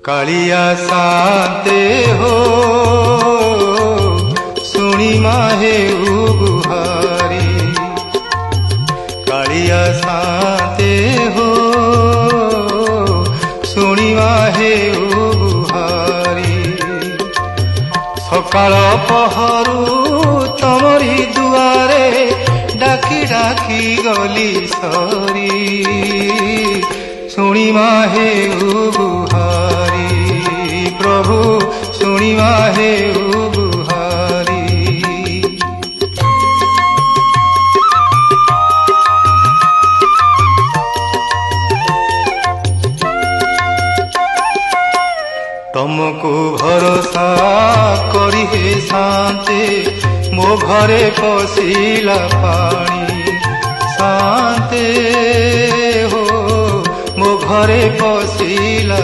कालिया शांते हो सुनी माहे गुहारी। कालिया शांते हो सुनी माहे गुहारी। सकाल पहरु तमरी दुआरे डाकी डाकी गली सरी। सुनी माहे गुहारी प्रभु सुनी माहे गुहारी। तुमको भरोसा करी हे शांते मो घरे पशिला पानी। शांते हो मो घरे पशिला